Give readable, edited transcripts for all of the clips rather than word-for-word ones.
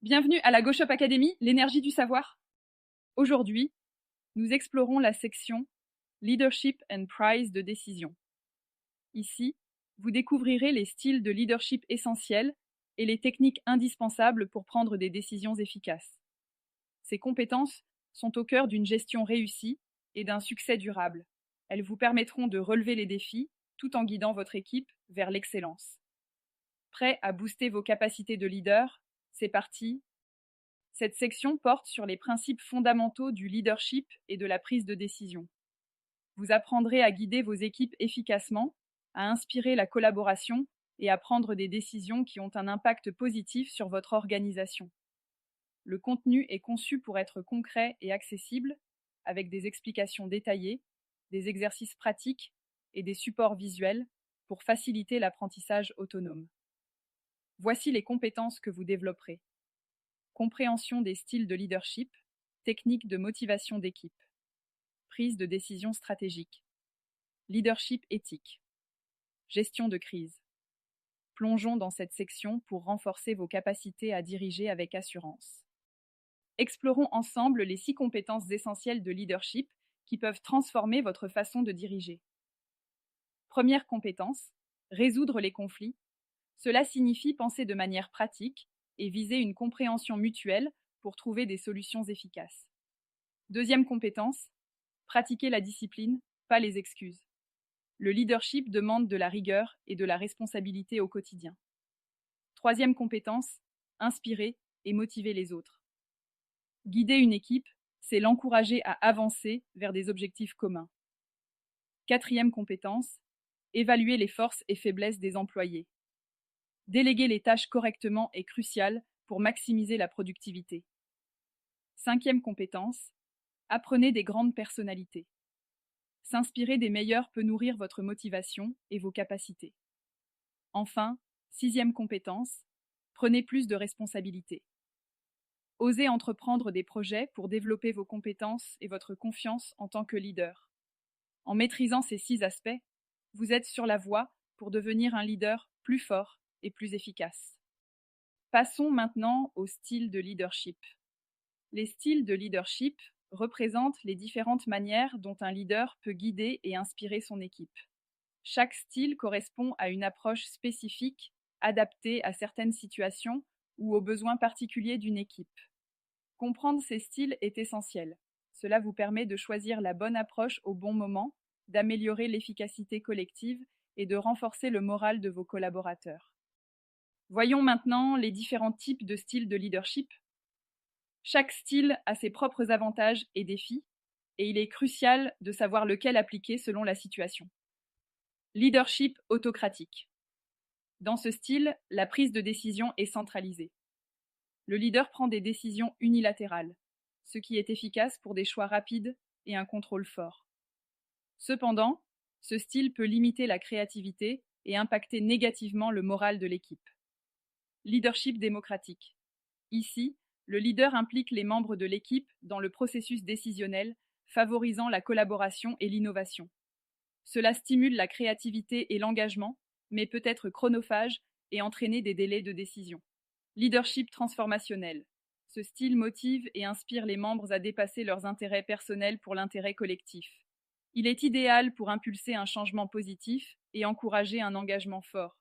Bienvenue à la GoShop Academy, l'énergie du savoir. Aujourd'hui, nous explorons la section Leadership and Price de décision. Ici, vous découvrirez les styles de leadership essentiels et les techniques indispensables pour prendre des décisions efficaces. Ces compétences sont au cœur d'une gestion réussie et d'un succès durable. Elles vous permettront de relever les défis tout en guidant votre équipe vers l'excellence. Prêt à booster vos capacités de leader? C'est parti. Cette section porte sur les principes fondamentaux du leadership et de la prise de décision. Vous apprendrez à guider vos équipes efficacement, à inspirer la collaboration et à prendre des décisions qui ont un impact positif sur votre organisation. Le contenu est conçu pour être concret et accessible, avec des explications détaillées, des exercices pratiques et des supports visuels pour faciliter l'apprentissage autonome. Voici les compétences que vous développerez. Compréhension des styles de leadership, techniques de motivation d'équipe, prise de décision stratégique, leadership éthique, gestion de crise. Plongeons dans cette section pour renforcer vos capacités à diriger avec assurance. Explorons ensemble les 6 compétences essentielles de leadership qui peuvent transformer votre façon de diriger. Première compétence, résoudre les conflits. Cela signifie penser de manière pratique et viser une compréhension mutuelle pour trouver des solutions efficaces. Deuxième compétence, pratiquer la discipline, pas les excuses. Le leadership demande de la rigueur et de la responsabilité au quotidien. Troisième compétence, inspirer et motiver les autres. Guider une équipe, c'est l'encourager à avancer vers des objectifs communs. Quatrième compétence, évaluer les forces et faiblesses des employés. Déléguer les tâches correctement est crucial pour maximiser la productivité. Cinquième compétence, apprenez des grandes personnalités. S'inspirer des meilleurs peut nourrir votre motivation et vos capacités. Enfin, sixième compétence, prenez plus de responsabilités. Osez entreprendre des projets pour développer vos compétences et votre confiance en tant que leader. En maîtrisant ces 6 aspects, vous êtes sur la voie pour devenir un leader plus fort et plus efficace. Passons maintenant au style de leadership. Les styles de leadership représentent les différentes manières dont un leader peut guider et inspirer son équipe. Chaque style correspond à une approche spécifique, adaptée à certaines situations ou aux besoins particuliers d'une équipe. Comprendre ces styles est essentiel. Cela vous permet de choisir la bonne approche au bon moment, d'améliorer l'efficacité collective et de renforcer le moral de vos collaborateurs. Voyons maintenant les différents types de styles de leadership. Chaque style a ses propres avantages et défis, et il est crucial de savoir lequel appliquer selon la situation. Leadership autocratique. Dans ce style, la prise de décision est centralisée. Le leader prend des décisions unilatérales, ce qui est efficace pour des choix rapides et un contrôle fort. Cependant, ce style peut limiter la créativité et impacter négativement le moral de l'équipe. Leadership démocratique. Ici, le leader implique les membres de l'équipe dans le processus décisionnel, favorisant la collaboration et l'innovation. Cela stimule la créativité et l'engagement, mais peut être chronophage et entraîner des délais de décision. Leadership transformationnel. Ce style motive et inspire les membres à dépasser leurs intérêts personnels pour l'intérêt collectif. Il est idéal pour impulser un changement positif et encourager un engagement fort.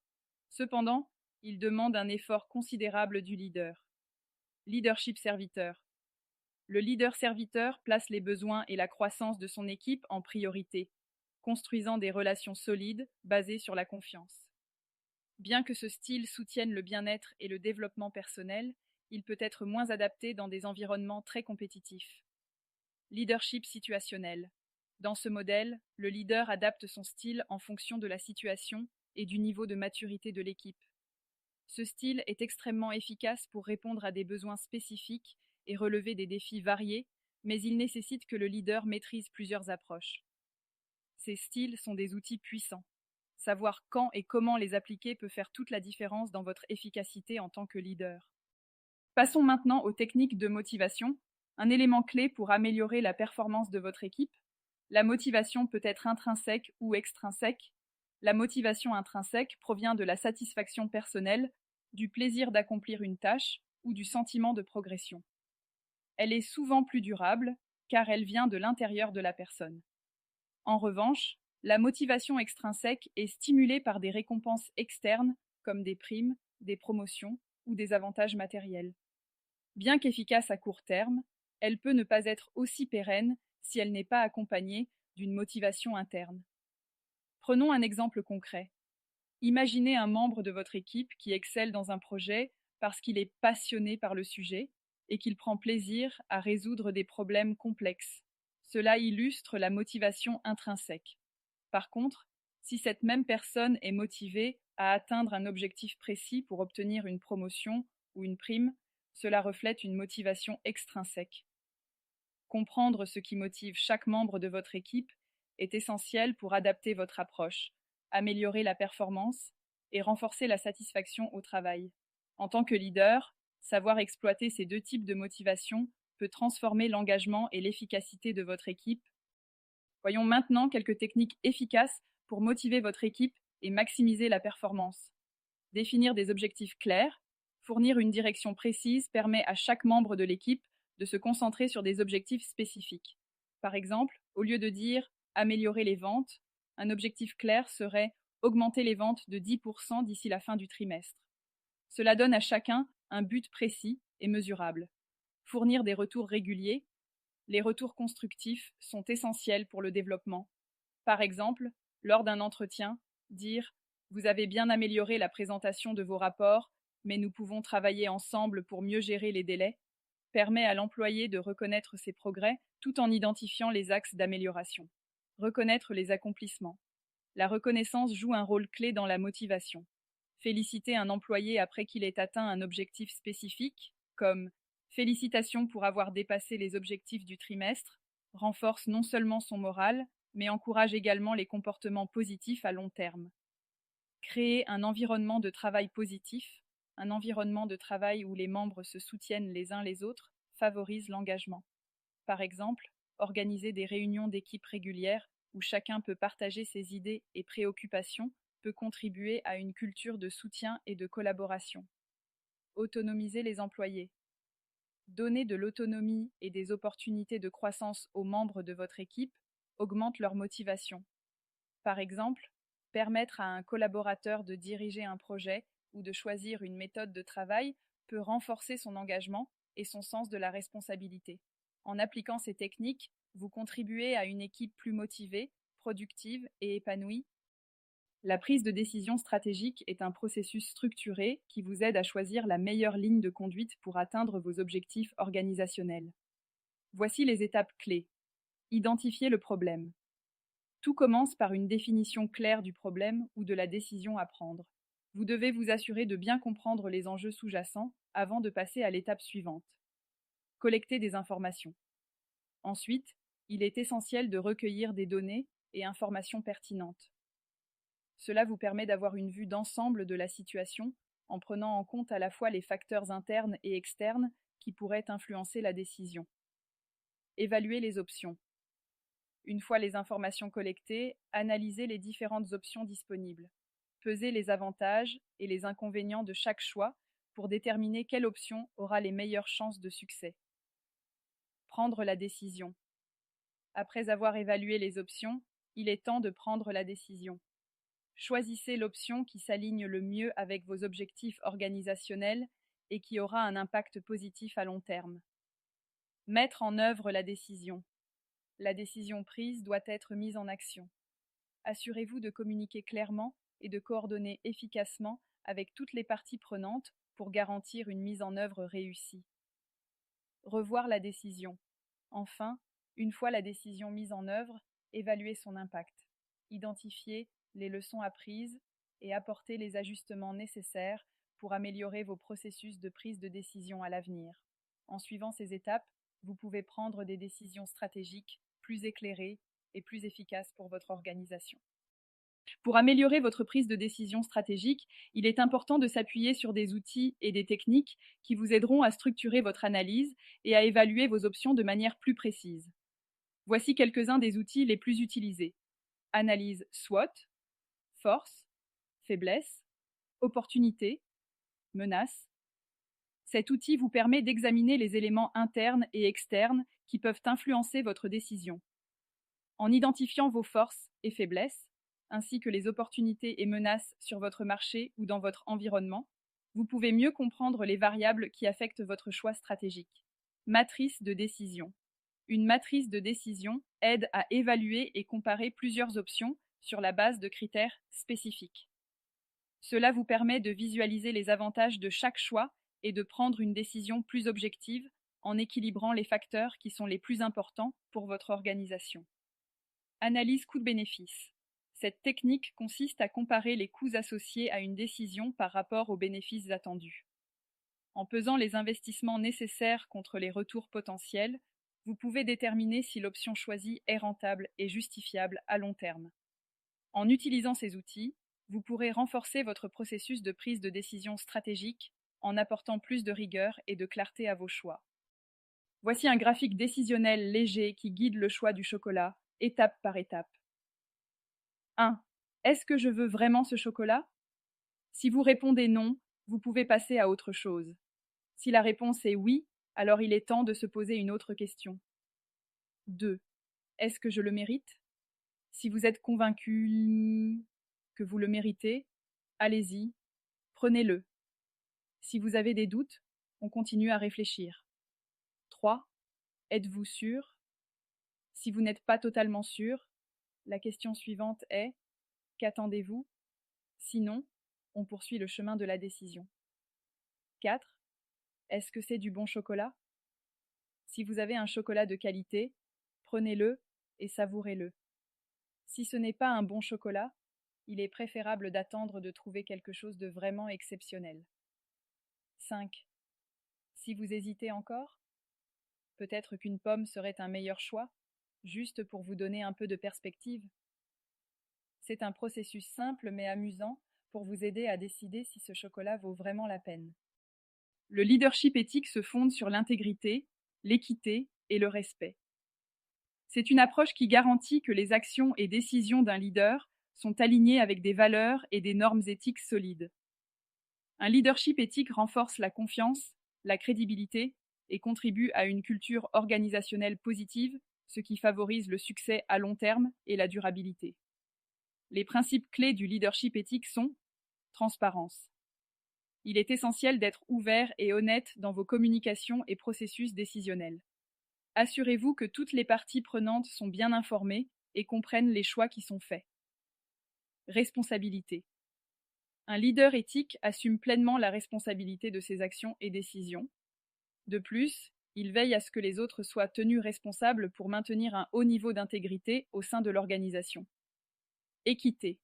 Cependant, il demande un effort considérable du leader. Leadership serviteur. Le leader serviteur place les besoins et la croissance de son équipe en priorité, construisant des relations solides basées sur la confiance. Bien que ce style soutienne le bien-être et le développement personnel, il peut être moins adapté dans des environnements très compétitifs. Leadership situationnel. Dans ce modèle, le leader adapte son style en fonction de la situation et du niveau de maturité de l'équipe. Ce style est extrêmement efficace pour répondre à des besoins spécifiques et relever des défis variés, mais il nécessite que le leader maîtrise plusieurs approches. Ces styles sont des outils puissants. Savoir quand et comment les appliquer peut faire toute la différence dans votre efficacité en tant que leader. Passons maintenant aux techniques de motivation, un élément clé pour améliorer la performance de votre équipe. La motivation peut être intrinsèque ou extrinsèque. La motivation intrinsèque provient de la satisfaction personnelle, du plaisir d'accomplir une tâche ou du sentiment de progression. Elle est souvent plus durable car elle vient de l'intérieur de la personne. En revanche, la motivation extrinsèque est stimulée par des récompenses externes comme des primes, des promotions ou des avantages matériels. Bien qu'efficace à court terme, elle peut ne pas être aussi pérenne si elle n'est pas accompagnée d'une motivation interne. Prenons un exemple concret. Imaginez un membre de votre équipe qui excelle dans un projet parce qu'il est passionné par le sujet et qu'il prend plaisir à résoudre des problèmes complexes. Cela illustre la motivation intrinsèque. Par contre, si cette même personne est motivée à atteindre un objectif précis pour obtenir une promotion ou une prime, cela reflète une motivation extrinsèque. Comprendre ce qui motive chaque membre de votre équipe est essentiel pour adapter votre approche, améliorer la performance et renforcer la satisfaction au travail. En tant que leader, savoir exploiter ces deux types de motivation peut transformer l'engagement et l'efficacité de votre équipe. Voyons maintenant quelques techniques efficaces pour motiver votre équipe et maximiser la performance. Définir des objectifs clairs, fournir une direction précise permet à chaque membre de l'équipe de se concentrer sur des objectifs spécifiques. Par exemple, au lieu de dire améliorer les ventes, un objectif clair serait augmenter les ventes de 10% d'ici la fin du trimestre. Cela donne à chacun un but précis et mesurable. Fournir des retours réguliers. Les retours constructifs sont essentiels pour le développement. Par exemple, lors d'un entretien, dire « Vous avez bien amélioré la présentation de vos rapports, mais nous pouvons travailler ensemble pour mieux gérer les délais » permet à l'employé de reconnaître ses progrès tout en identifiant les axes d'amélioration. Reconnaître les accomplissements. La reconnaissance joue un rôle clé dans la motivation. Féliciter un employé après qu'il ait atteint un objectif spécifique, comme « Félicitations pour avoir dépassé les objectifs du trimestre », renforce non seulement son moral, mais encourage également les comportements positifs à long terme. Créer un environnement de travail positif, un environnement de travail où les membres se soutiennent les uns les autres, favorise l'engagement. Par exemple, organiser des réunions d'équipe régulières où chacun peut partager ses idées et préoccupations peut contribuer à une culture de soutien et de collaboration. Autonomiser les employés. Donner de l'autonomie et des opportunités de croissance aux membres de votre équipe augmente leur motivation. Par exemple, permettre à un collaborateur de diriger un projet ou de choisir une méthode de travail peut renforcer son engagement et son sens de la responsabilité. En appliquant ces techniques, vous contribuez à une équipe plus motivée, productive et épanouie. La prise de décision stratégique est un processus structuré qui vous aide à choisir la meilleure ligne de conduite pour atteindre vos objectifs organisationnels. Voici les étapes clés. Identifier le problème. Tout commence par une définition claire du problème ou de la décision à prendre. Vous devez vous assurer de bien comprendre les enjeux sous-jacents avant de passer à l'étape suivante. Collecter des informations. Ensuite, il est essentiel de recueillir des données et informations pertinentes. Cela vous permet d'avoir une vue d'ensemble de la situation en prenant en compte à la fois les facteurs internes et externes qui pourraient influencer la décision. Évaluer les options. Une fois les informations collectées, analysez les différentes options disponibles. Pesez les avantages et les inconvénients de chaque choix pour déterminer quelle option aura les meilleures chances de succès. Prendre la décision. Après avoir évalué les options, il est temps de prendre la décision. Choisissez l'option qui s'aligne le mieux avec vos objectifs organisationnels et qui aura un impact positif à long terme. Mettre en œuvre la décision. La décision prise doit être mise en action. Assurez-vous de communiquer clairement et de coordonner efficacement avec toutes les parties prenantes pour garantir une mise en œuvre réussie. Revoir la décision. Enfin, une fois la décision mise en œuvre, évaluer son impact. Identifier les leçons apprises et apporter les ajustements nécessaires pour améliorer vos processus de prise de décision à l'avenir. En suivant ces étapes, vous pouvez prendre des décisions stratégiques plus éclairées et plus efficaces pour votre organisation. Pour améliorer votre prise de décision stratégique, il est important de s'appuyer sur des outils et des techniques qui vous aideront à structurer votre analyse et à évaluer vos options de manière plus précise. Voici quelques-uns des outils les plus utilisés. Analyse SWOT, force, faiblesse, opportunité, menace. Cet outil vous permet d'examiner les éléments internes et externes qui peuvent influencer votre décision. En identifiant vos forces et faiblesses, ainsi que les opportunités et menaces sur votre marché ou dans votre environnement, vous pouvez mieux comprendre les variables qui affectent votre choix stratégique. Matrice de décision. Une matrice de décision aide à évaluer et comparer plusieurs options sur la base de critères spécifiques. Cela vous permet de visualiser les avantages de chaque choix et de prendre une décision plus objective en équilibrant les facteurs qui sont les plus importants pour votre organisation. Analyse coût-bénéfice. Cette technique consiste à comparer les coûts associés à une décision par rapport aux bénéfices attendus. En pesant les investissements nécessaires contre les retours potentiels, vous pouvez déterminer si l'option choisie est rentable et justifiable à long terme. En utilisant ces outils, vous pourrez renforcer votre processus de prise de décision stratégique en apportant plus de rigueur et de clarté à vos choix. Voici un graphique décisionnel léger qui guide le choix du chocolat, étape par étape. 1. Est-ce que je veux vraiment ce chocolat? Si vous répondez non, vous pouvez passer à autre chose. Si la réponse est oui, alors il est temps de se poser une autre question. 2. Est-ce que je le mérite? Si vous êtes convaincu que vous le méritez, allez-y, prenez-le. Si vous avez des doutes, on continue à réfléchir. 3. Êtes-vous sûr? Si vous n'êtes pas totalement sûr, la question suivante est: qu'attendez-vous? Sinon, on poursuit le chemin de la décision. 4. Est-ce que c'est du bon chocolat? Si vous avez un chocolat de qualité, prenez-le et savourez-le. Si ce n'est pas un bon chocolat, il est préférable d'attendre de trouver quelque chose de vraiment exceptionnel. 5. Si vous hésitez encore, peut-être qu'une pomme serait un meilleur choix, juste pour vous donner un peu de perspective. C'est un processus simple mais amusant pour vous aider à décider si ce chocolat vaut vraiment la peine. Le leadership éthique se fonde sur l'intégrité, l'équité et le respect. C'est une approche qui garantit que les actions et décisions d'un leader sont alignées avec des valeurs et des normes éthiques solides. Un leadership éthique renforce la confiance, la crédibilité et contribue à une culture organisationnelle positive, ce qui favorise le succès à long terme et la durabilité. Les principes clés du leadership éthique sont: transparence. Il est essentiel d'être ouvert et honnête dans vos communications et processus décisionnels. Assurez-vous que toutes les parties prenantes sont bien informées et comprennent les choix qui sont faits. Responsabilité. Un leader éthique assume pleinement la responsabilité de ses actions et décisions. De plus, il veille à ce que les autres soient tenus responsables pour maintenir un haut niveau d'intégrité au sein de l'organisation. Équité.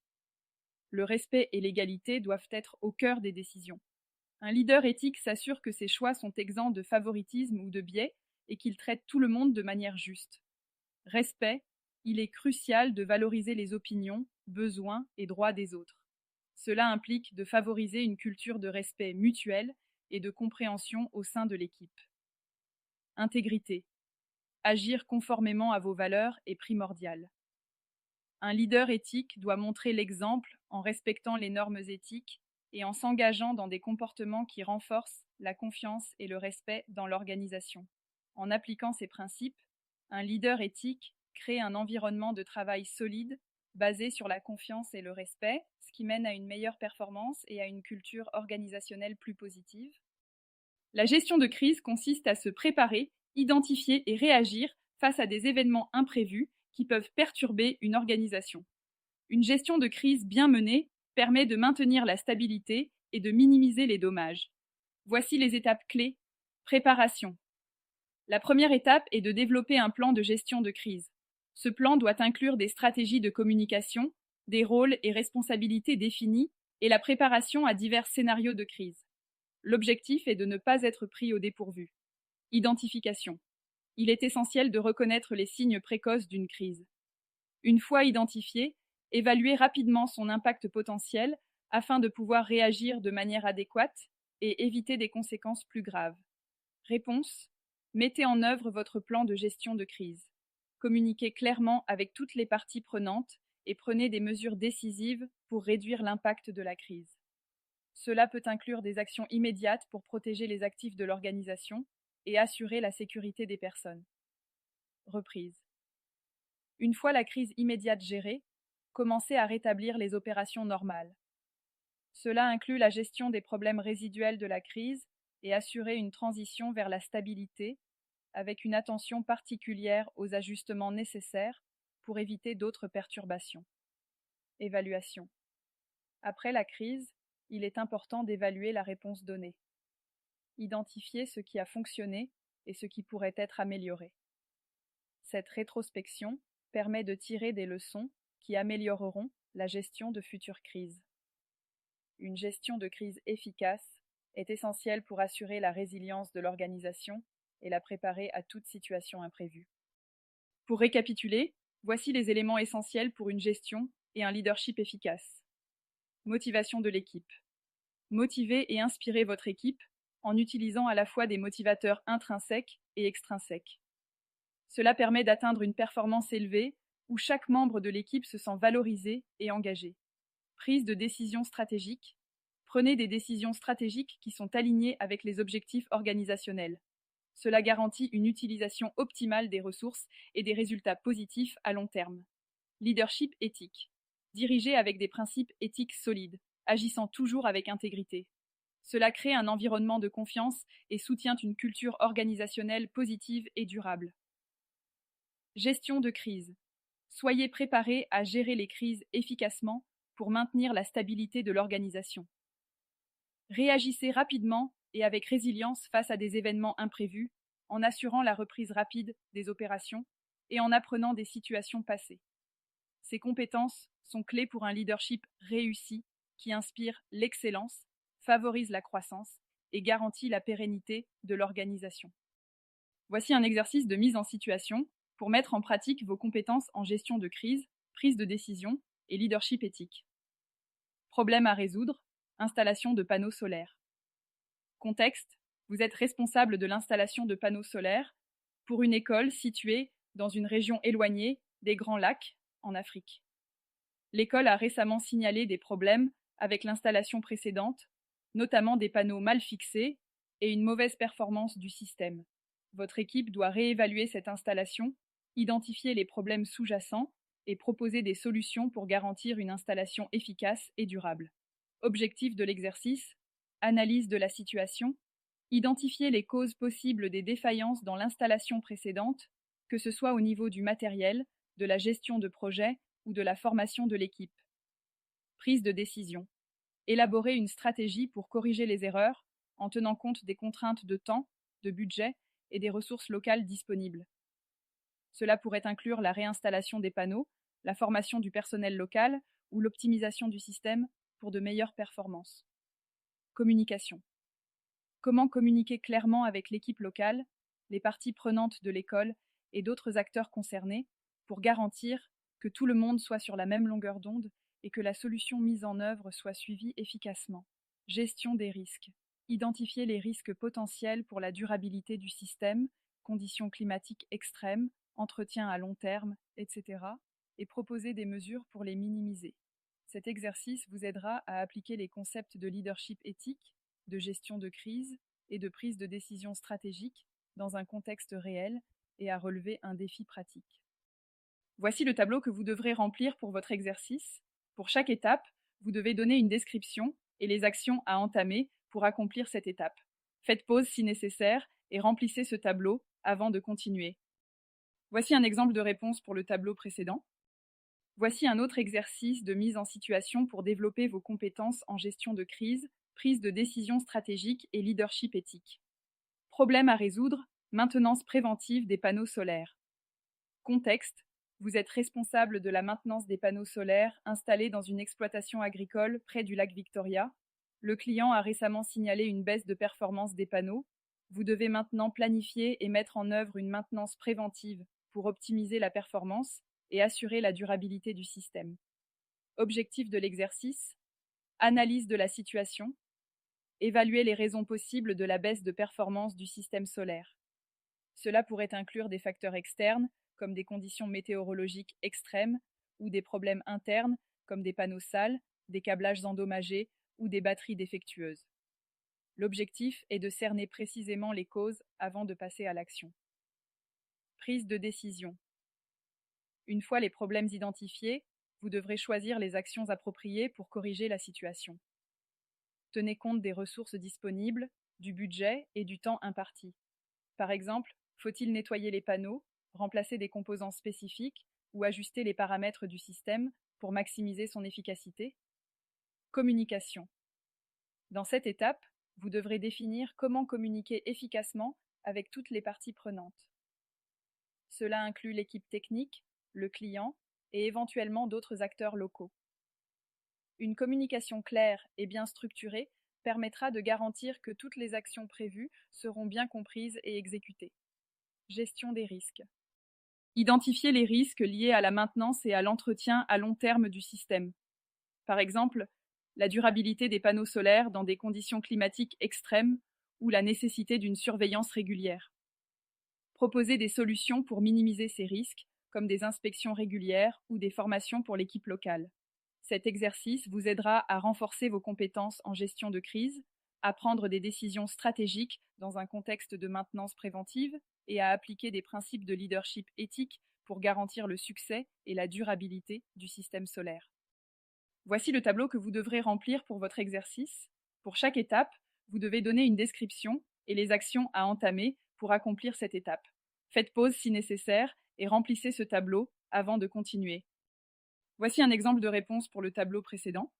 Le respect et l'égalité doivent être au cœur des décisions. Un leader éthique s'assure que ses choix sont exempts de favoritisme ou de biais et qu'il traite tout le monde de manière juste. Respect, il est crucial de valoriser les opinions, besoins et droits des autres. Cela implique de favoriser une culture de respect mutuel et de compréhension au sein de l'équipe. Intégrité. Agir conformément à vos valeurs est primordial. Un leader éthique doit montrer l'exemple en respectant les normes éthiques et en s'engageant dans des comportements qui renforcent la confiance et le respect dans l'organisation. En appliquant ces principes, un leader éthique crée un environnement de travail solide, basé sur la confiance et le respect, ce qui mène à une meilleure performance et à une culture organisationnelle plus positive. La gestion de crise consiste à se préparer, identifier et réagir face à des événements imprévus qui peuvent perturber une organisation. Une gestion de crise bien menée permet de maintenir la stabilité et de minimiser les dommages. Voici les étapes clés. Préparation. La première étape est de développer un plan de gestion de crise. Ce plan doit inclure des stratégies de communication, des rôles et responsabilités définis et la préparation à divers scénarios de crise. L'objectif est de ne pas être pris au dépourvu. Identification. Il est essentiel de reconnaître les signes précoces d'une crise. Une fois identifié, évaluer rapidement son impact potentiel afin de pouvoir réagir de manière adéquate et éviter des conséquences plus graves. Réponse: mettez en œuvre votre plan de gestion de crise. Communiquez clairement avec toutes les parties prenantes et prenez des mesures décisives pour réduire l'impact de la crise. Cela peut inclure des actions immédiates pour protéger les actifs de l'organisation et assurer la sécurité des personnes. Reprise. Une fois la crise immédiate gérée, commencez à rétablir les opérations normales. Cela inclut la gestion des problèmes résiduels de la crise et assurer une transition vers la stabilité, avec une attention particulière aux ajustements nécessaires pour éviter d'autres perturbations. Évaluation. Après la crise, il est important d'évaluer la réponse donnée. Identifier ce qui a fonctionné et ce qui pourrait être amélioré. Cette rétrospection permet de tirer des leçons qui amélioreront la gestion de futures crises. Une gestion de crise efficace est essentielle pour assurer la résilience de l'organisation et la préparer à toute situation imprévue. Pour récapituler, voici les éléments essentiels pour une gestion et un leadership efficace. Motivation de l'équipe. Motivez et inspirez votre équipe en utilisant à la fois des motivateurs intrinsèques et extrinsèques. Cela permet d'atteindre une performance élevée où chaque membre de l'équipe se sent valorisé et engagé. Prise de décision stratégique. Prenez des décisions stratégiques qui sont alignées avec les objectifs organisationnels. Cela garantit une utilisation optimale des ressources et des résultats positifs à long terme. Leadership éthique. Dirigez avec des principes éthiques solides, agissant toujours avec intégrité. Cela crée un environnement de confiance et soutient une culture organisationnelle positive et durable. Gestion de crise. Soyez préparés à gérer les crises efficacement pour maintenir la stabilité de l'organisation. Réagissez rapidement et avec résilience face à des événements imprévus, en assurant la reprise rapide des opérations et en apprenant des situations passées. Ces compétences sont clés pour un leadership réussi qui inspire l'excellence, favorise la croissance et garantit la pérennité de l'organisation. Voici un exercice de mise en situation pour mettre en pratique vos compétences en gestion de crise, prise de décision et leadership éthique. Problème à résoudre, installation de panneaux solaires. Contexte, vous êtes responsable de l'installation de panneaux solaires pour une école située dans une région éloignée des Grands Lacs, en Afrique. L'école a récemment signalé des problèmes avec l'installation précédente, notamment des panneaux mal fixés et une mauvaise performance du système. Votre équipe doit réévaluer cette installation, identifier les problèmes sous-jacents et proposer des solutions pour garantir une installation efficace et durable. Objectif de l'exercice: analyse de la situation, identifier les causes possibles des défaillances dans l'installation précédente, que ce soit au niveau du matériel, de la gestion de projet ou de la formation de l'équipe. Prise de décision. Élaborer une stratégie pour corriger les erreurs en tenant compte des contraintes de temps, de budget et des ressources locales disponibles. Cela pourrait inclure la réinstallation des panneaux, la formation du personnel local ou l'optimisation du système pour de meilleures performances. Communication. Comment communiquer clairement avec l'équipe locale, les parties prenantes de l'école et d'autres acteurs concernés pour garantir que tout le monde soit sur la même longueur d'onde et que la solution mise en œuvre soit suivie efficacement. Gestion des risques. Identifier les risques potentiels pour la durabilité du système, conditions climatiques extrêmes, entretien à long terme, etc., et proposer des mesures pour les minimiser. Cet exercice vous aidera à appliquer les concepts de leadership éthique, de gestion de crise et de prise de décision stratégique dans un contexte réel et à relever un défi pratique. Voici le tableau que vous devrez remplir pour votre exercice. Pour chaque étape, vous devez donner une description et les actions à entamer pour accomplir cette étape. Faites pause si nécessaire et remplissez ce tableau avant de continuer. Voici un exemple de réponse pour le tableau précédent. Voici un autre exercice de mise en situation pour développer vos compétences en gestion de crise, prise de décision stratégique et leadership éthique. Problème à résoudre, maintenance préventive des panneaux solaires. Contexte, vous êtes responsable de la maintenance des panneaux solaires installés dans une exploitation agricole près du lac Victoria. Le client a récemment signalé une baisse de performance des panneaux. Vous devez maintenant planifier et mettre en œuvre une maintenance préventive pour optimiser la performance et assurer la durabilité du système. Objectif de l'exercice: analyse de la situation, évaluer les raisons possibles de la baisse de performance du système solaire. Cela pourrait inclure des facteurs externes, comme des conditions météorologiques extrêmes, ou des problèmes internes, comme des panneaux sales, des câblages endommagés ou des batteries défectueuses. L'objectif est de cerner précisément les causes avant de passer à l'action. Prise de décision. Une fois les problèmes identifiés, vous devrez choisir les actions appropriées pour corriger la situation. Tenez compte des ressources disponibles, du budget et du temps imparti. Par exemple, faut-il nettoyer les panneaux, remplacer des composants spécifiques ou ajuster les paramètres du système pour maximiser son efficacité? Communication. Dans cette étape, vous devrez définir comment communiquer efficacement avec toutes les parties prenantes. Cela inclut l'équipe technique, le client et éventuellement d'autres acteurs locaux. Une communication claire et bien structurée permettra de garantir que toutes les actions prévues seront bien comprises et exécutées. Gestion des risques. Identifier les risques liés à la maintenance et à l'entretien à long terme du système. Par exemple, la durabilité des panneaux solaires dans des conditions climatiques extrêmes ou la nécessité d'une surveillance régulière. Proposer des solutions pour minimiser ces risques, comme des inspections régulières ou des formations pour l'équipe locale. Cet exercice vous aidera à renforcer vos compétences en gestion de crise, à prendre des décisions stratégiques dans un contexte de maintenance préventive et à appliquer des principes de leadership éthique pour garantir le succès et la durabilité du système solaire. Voici le tableau que vous devrez remplir pour votre exercice. Pour chaque étape, vous devez donner une description et les actions à entamer pour accomplir cette étape. Faites pause si nécessaire et remplissez ce tableau avant de continuer. Voici un exemple de réponse pour le tableau précédent.